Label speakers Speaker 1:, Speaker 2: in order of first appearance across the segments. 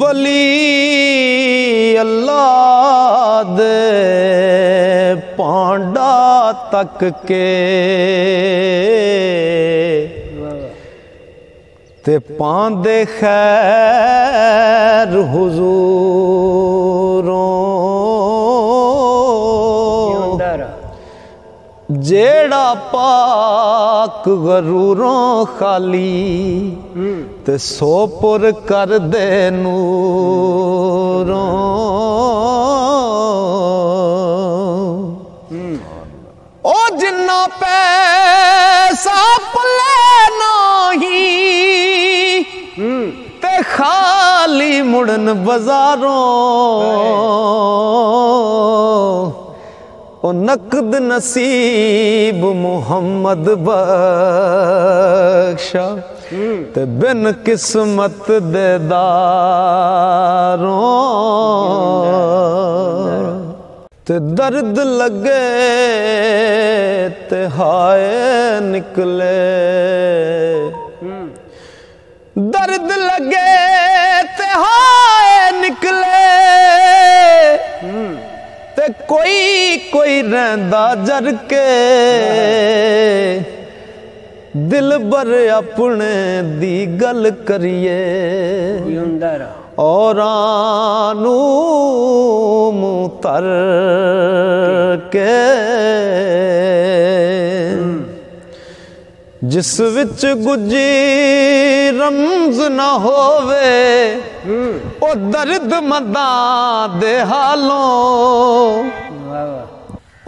Speaker 1: वली अल्लाह दे पांडा तक के ते पांदे खैर हुजूरों जेड़ा पाक गरूरों खाली ते सोपुर कर दे नूरों ओ जिन्ना पैसा पले नाही ते खाली मुड़न बाजारों ओ नकद नसीब मुहम्मद बख्शा ते बिन किस्मत दे दारों ते दर्द लगे ते हाय निकले दर्द लगे ते हाय निकले ते कोई कोई रहंदा जर के दिल बर अपने दी गल करिए और आनू मुँह तर के जिस विच गुजी रमज ना होवे ओ दर्द मदा दे हालों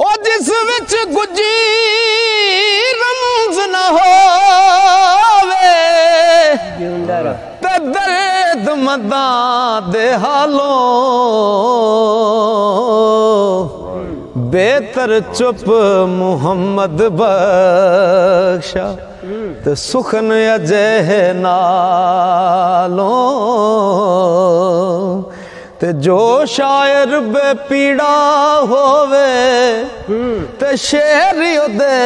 Speaker 1: ओ जिस विच गुजी रमज ना होवे ते दर्द मदा दे हालों बेहतर चुप मुहम्मद बख्शा ते सुखन अजह नालों ते जो शायर बेपीड़ा होवे ते शेर ओदे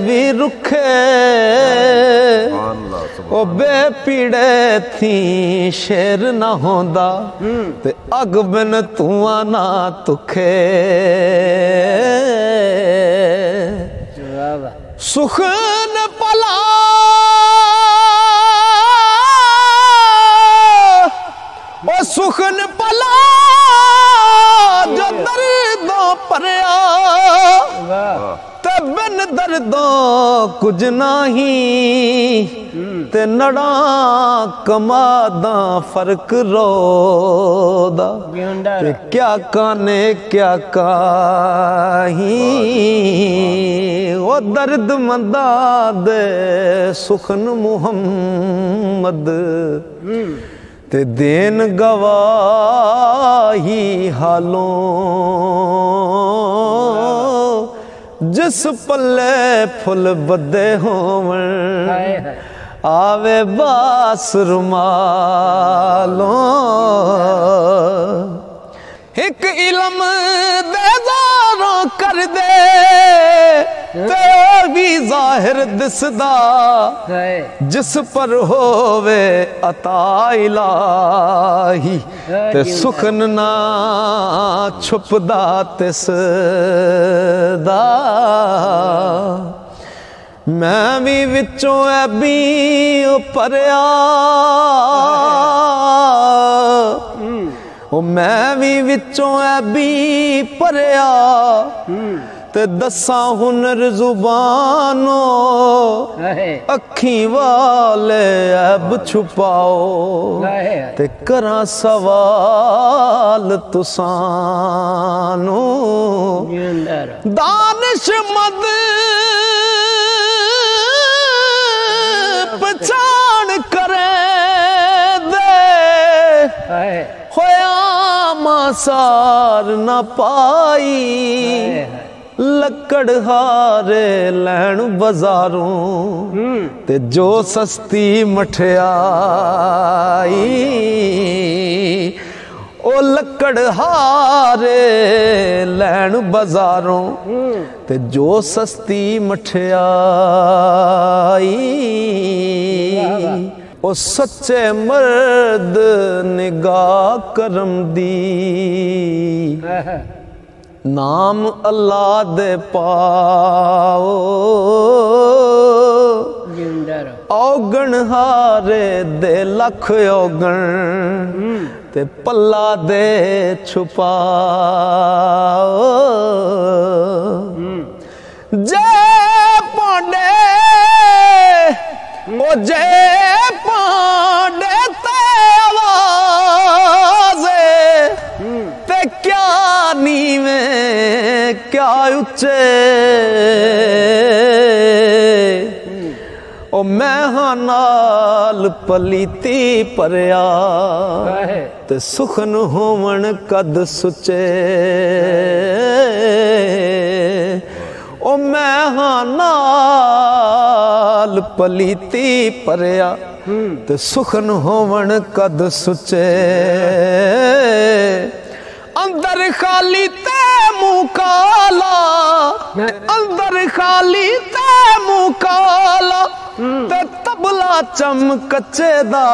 Speaker 1: भी रुखे ओ बेपीड़े थी शेर ना होंदा ते अग बिन तुआ ना तुखे सुखन पला ओ सुखन पला जो दर्दों परया ते बिन दर्दों कुछ नहीं ते नड़ा कमादा फर्क रोदा ते क्या काने क्या काही ओ दर्द मंदा दे सुखन मुहम्मद ते देन गवाही हालों जिस पल्ले फुल बदे होवन आवे बास रुमालों एक इलम दे दारों कर दे ते भी जाहिर दिसदा जिस पर होवे अता इलाही ते सुखन ना छुपदा तिस दा मैं भी विचों ऐबी परया ओ मैं भी विचों ऐबी परया ते दसा हुनर जुबानों अखी वाले ऐब छुपाओ ते करा सवाल तुसानों दानिशमंद पहचान करे दे होया मासार न पाई लकड़ हारे लैन बाजारों ते जो सस्ती मठियाई ओ लकड़ हारे लैन बाजारों ते जो सस्ती मठियाई ओ सच्चे मर्द निगाह करम दी नाम अल्लाह दे पाओ औगण हारे दे लख औगण ते पल्ला दे छुपाओ जय पांडे ओ जय पांडे ते आवाज़े ते क्या नीवे क्या उच्चे ओ मैं हाँ नाल पलीती परया ते सुखन होवन कद सुचे ओ मैं हाँ नाल पलीती परया ते सुखन होवन कद सुचे अंदर खाली ते मुँह काला अंदर खाली ते मुँह काला ते तबला चम कच्चे दा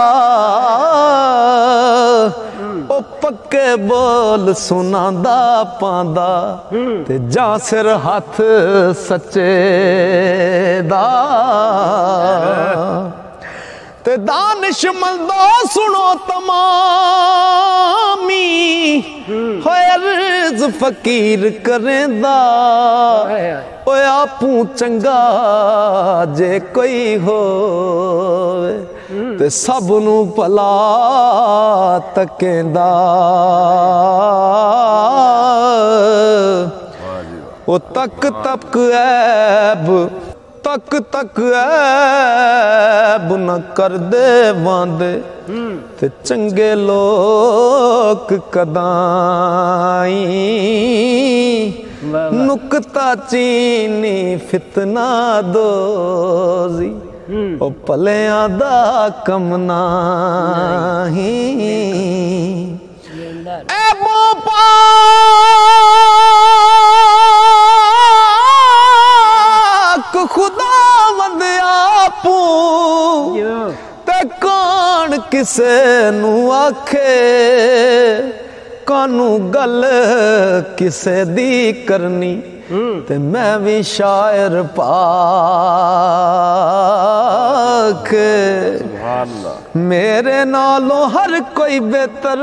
Speaker 1: ओ पक्के बोल सुनांदा पांदा ते जा सिर हथ सच्चे दा ते दानिशमंदो सुनो तमामी होए अर्ज फकीर करेंदा ओए आपू चंगा जे कोई होवे ते सब नू भला तकेंदा ओ तक तक ऐब तक तक ऐब न कर दे वांदे ते चंगे लोग कदाई नुकता चीनी फितना दोजी ओ भलियां दा कम नाही ऐबों खुदा वंद आपू ते कौन किसे नू आखे कानू गल किसे दी करनी ते मैं भी शायर पाक मेरे नालों हर कोई बेहतर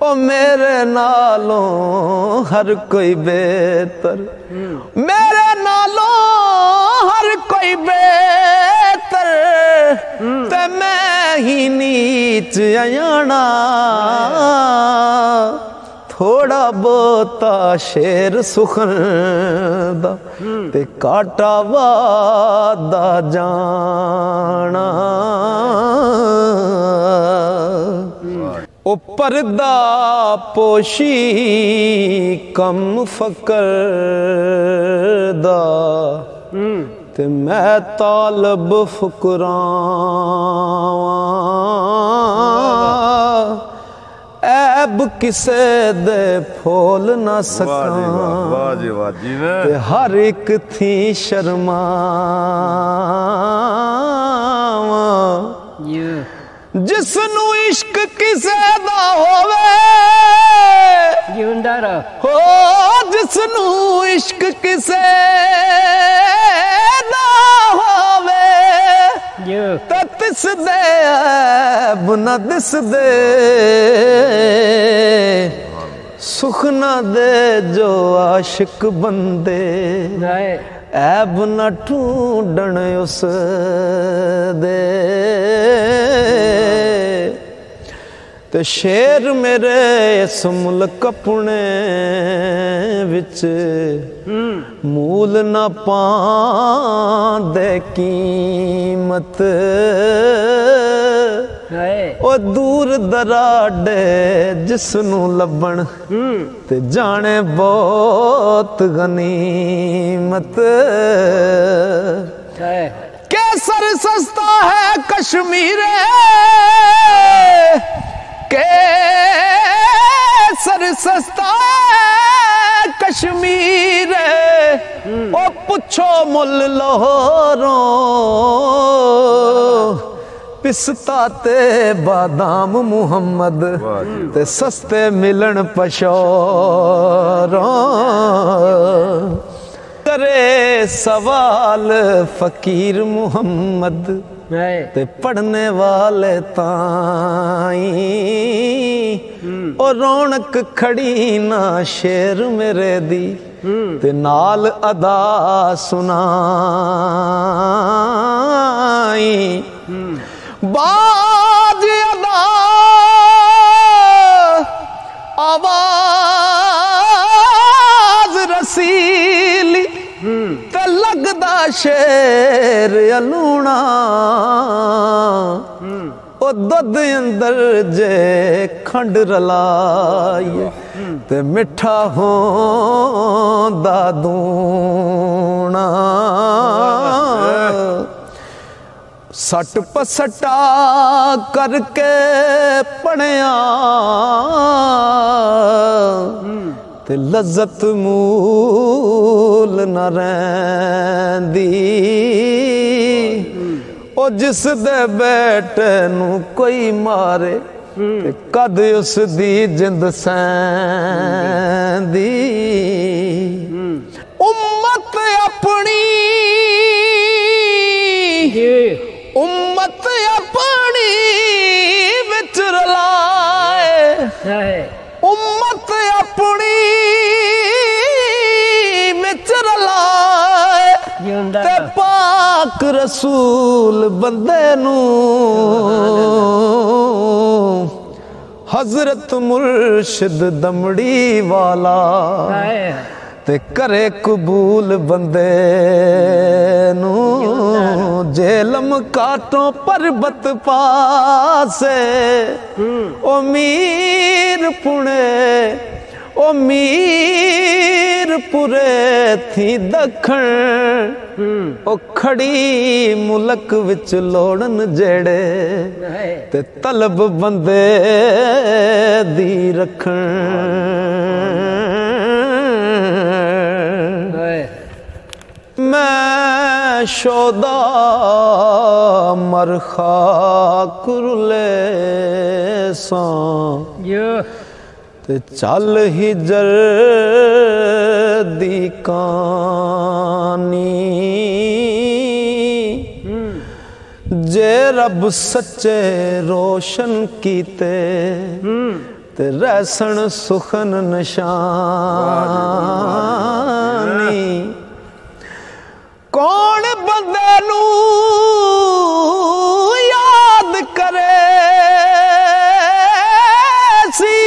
Speaker 1: ओ मेरे नालों हर कोई बेहतर मेरे नालों हर कोई बेहतर ते मैं ही नीच आयाना थोड़ा बहुता शेर सुखन दा ते काटा वादा जाना ओ पर्दा पोशी कम फकर दा ते मैं तालब फुकरां ऐब किसे दे फोल ना सकां ते हर एक थी शर्मां जिसनू इश्क किसे दा होवे हो जिसनू इश्क किसे दा होवे ते तिस दे ऐब न दिस दे सुख न दे जो आशिक बंदे ऐब न ढूंढण उस दे ते शेर मेरे इस मुल्क अपने विच मूल न पांदे कीमत ओ दूर दराडे जिसनू लभण ते जाने बहुत गनीमत केसर सस्ता है कश्मीर केसर सस्ता है कश्मीर ओ पुछो मुल लाहौरों पिस्ता ते बादाम मुहम्मद ते सस्ते मिलन पशौरों करे सवाल फकीर मुहम्मद ते पढ़ने वाले ताई और रौनक खड़ी ना शेर मेरे दी ते नाल अदा सुनाई बाज अदा आवाज रसीली ते लगदा शेर अलूना ओ दुध अंदर जे खंड रलाए ते मिठा होंदा दूना सट पसटा करके पढ़िया ते लज्जत मूल न रहिंदी ओ जिस दे बेटे नू कोई मारे ते कद उस दी जिंद सैंदी उम्मत अपनी उम्मत अपनी विच रलाए उम्मत अपनी विच रलाए ते पाक रसूल बंदे नू हजरत मुर्शिद दमड़ी वाला ते करे कबूल बंदे नू जेलम काटो पर्वत पासे ओ मीर पुणे ओ मीर पुरे थी दखण ओ खड़ी मुलक विच लोड़न जेड़े ते तलब बंदे दी रखण मैं शोदा मरखा कुरले ते चल हिजर दी कानी जे रब सच्चे रोशन कीते ते रहसन सुखन निशानी कौन बंदे नू याद करे सी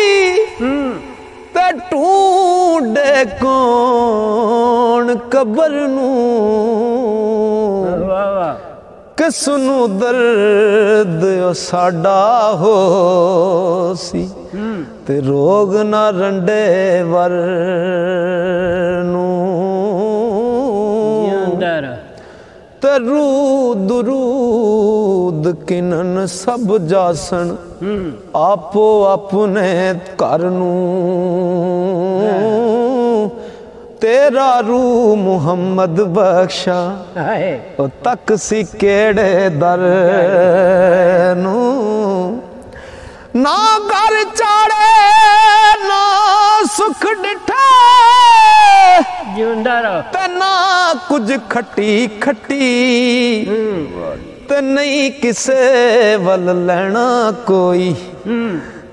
Speaker 1: ते ढूंढे कौन कबर नू किसनू दर्द साडा हो सी ते रोग ना रंडे वर नू रूद रूद किनन सब जासन आपो अपने घर नू तेरा रू मुहम्मद बख्शा ओ तक सी केड़े दर नू ना घर चाड़े ना सुख डिठा ते ना कुछ खट्टी खट्टी ते नहीं किसे वल लेना कोई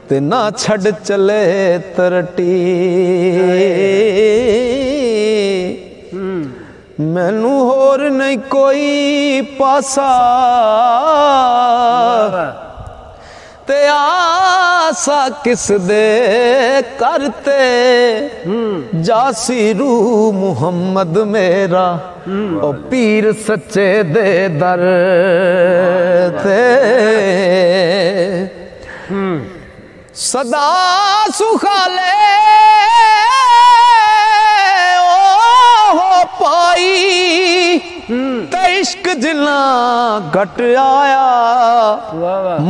Speaker 1: ते ना छड़ चले तरटी मैनू होर नहीं कोई पासा ते आसा किस दे करते जासी रू मुहम्मद मेरा ओ पीर सच्चे दे दर ते सदा सुखाले ओ पाई ते इश्क जिला घट आया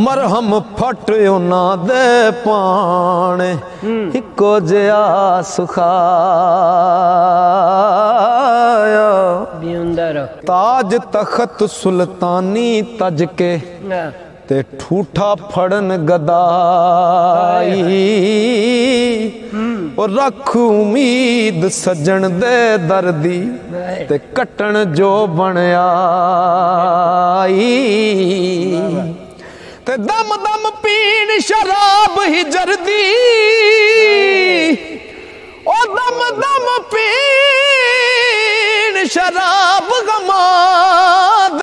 Speaker 1: मरहम फट उना दे पाने इको जिया सुखाया ताज तखत सुल्तानी तज के ते ठूठा फड़न गदाई और रख उम्मीद सजन दे दर्दी ते कटन जो बन आई ते दम दम पीन शराब ही जर्दी ओ दम दम पीन शराब